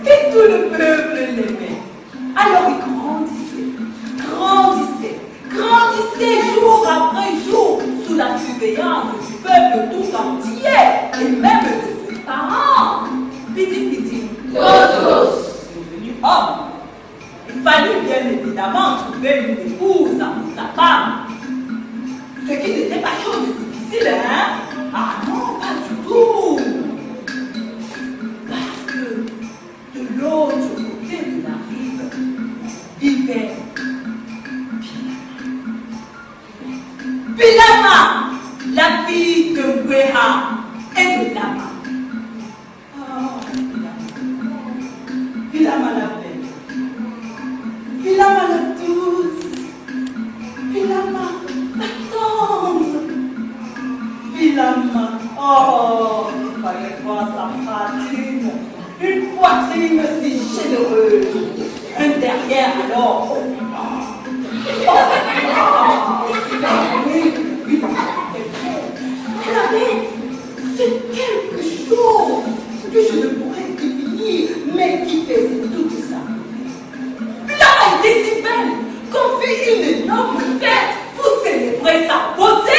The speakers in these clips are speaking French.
Et tout le peuple l'aimait. Alors il trouver une épouse pour sa femme. Ce qui n'était pas chose difficile, hein? Ah non, pas du tout. Parce que de l'autre côté de la rive vivait Pilama, la fille de Weha et de Lama. Oh, Pilama la belle, Pilama la douce, Pilama la tendre, Pilama, oh, il fallait voir sa poitrine, une poitrine si généreuse, un derrière alors. C'est quelque chose que je ne pourrais définir, mais qui faisait tout ça. Là, elle était si belle qu'on fit une énorme fête pour célébrer sa beauté.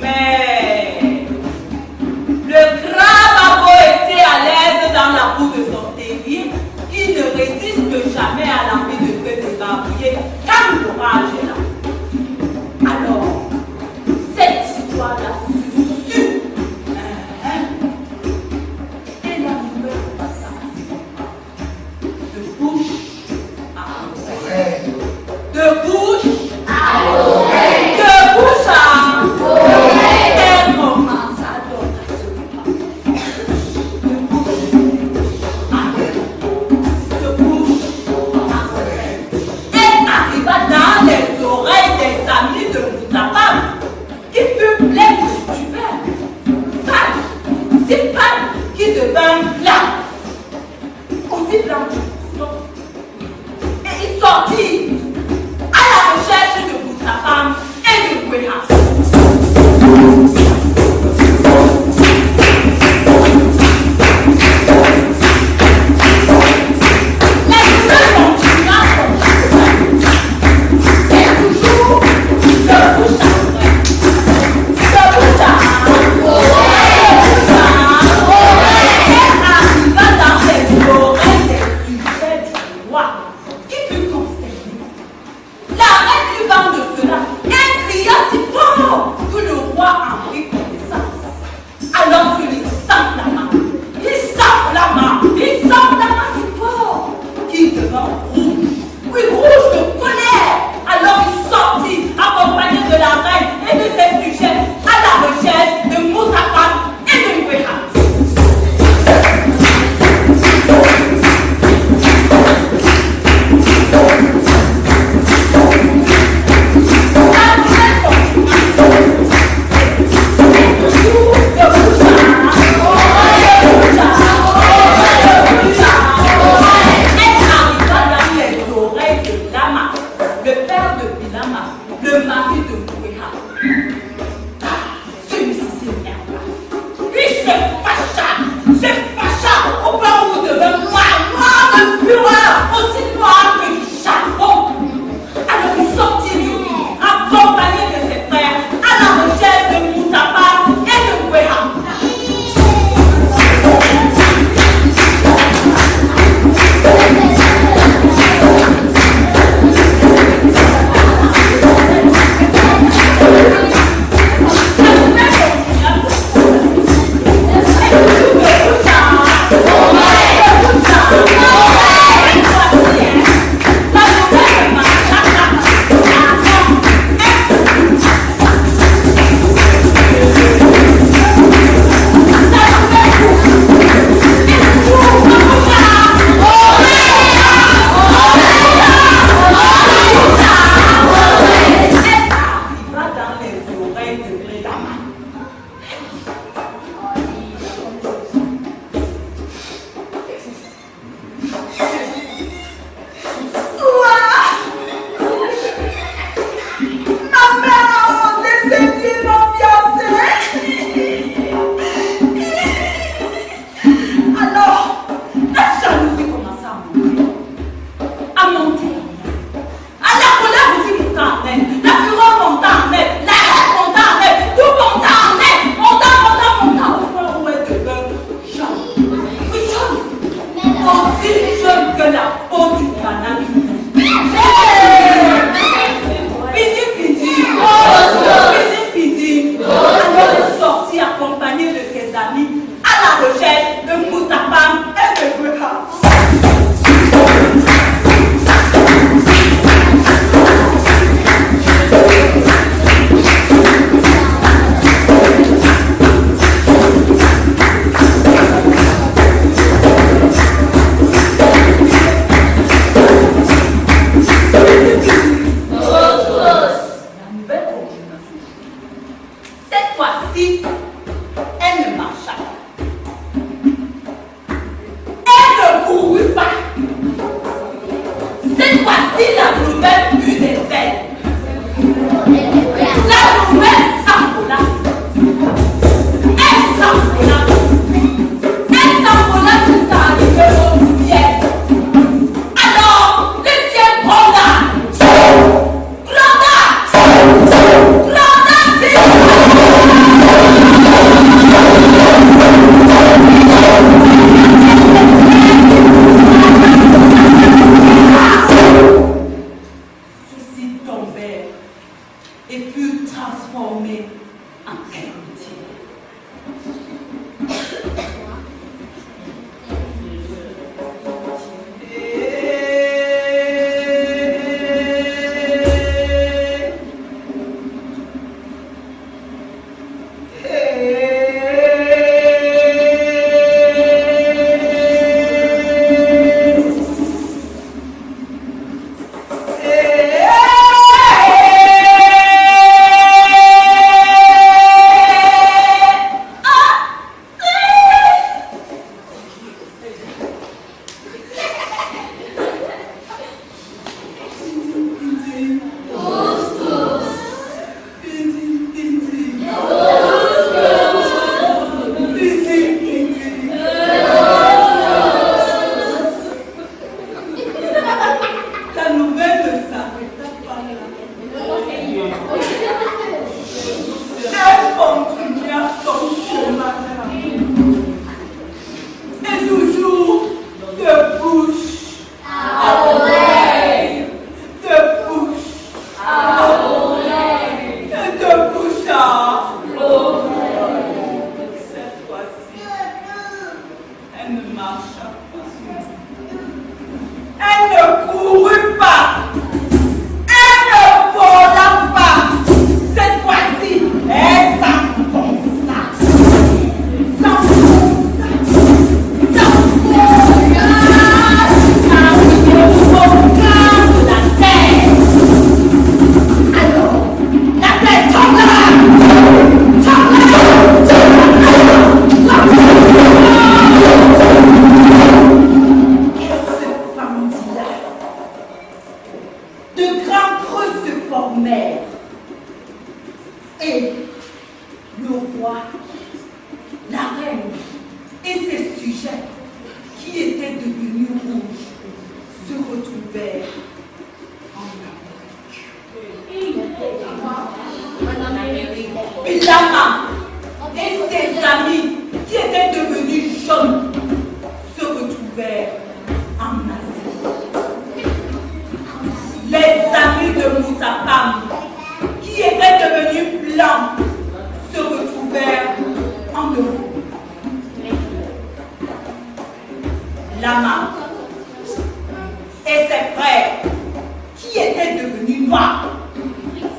Mais fois-ci, elle ne marcha pas. Elle ne courut pas. Cette fois-ci, la nouvelle eut des ailes. La nouvelle s'envola. Elle s'envola. Elle s'envola jusqu'à arriver au ciel. Alors, le ciel gronda. Ceux-ci tombèrent et furent transformés en héritiers. Et le roi, la reine et ses sujets qui étaient devenus rouges se retrouvèrent en Amérique. Et Lama et ses amis qui étaient devenus jaunes se retrouvèrent en Asie. Les amis de Moutapam qui étaient devenus blancs se retrouvèrent en Europe. Lama et ses frères qui étaient devenus noirs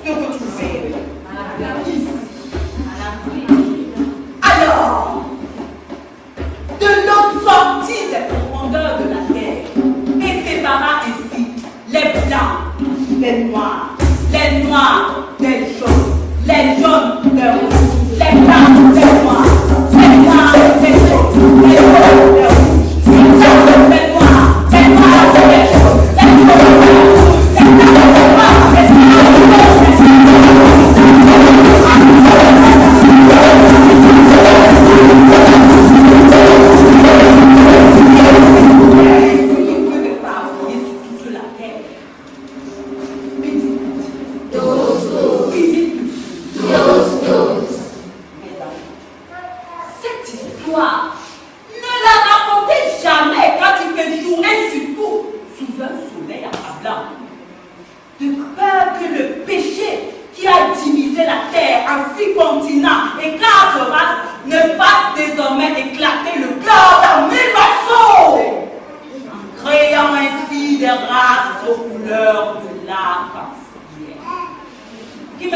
se retrouvèrent ici. Alors, de l'eau sortit des profondeurs de la terre et sépara ainsi les blancs des noirs, les noirs des jaunes, les jaunes des rouges, les blancs des noirs, les noirs des jaunes, les jaunes des rouges, les jaunes des noirs, les noirs des jaunes, les jaunes des rouges, les blancs des noirs, les noirs des qui me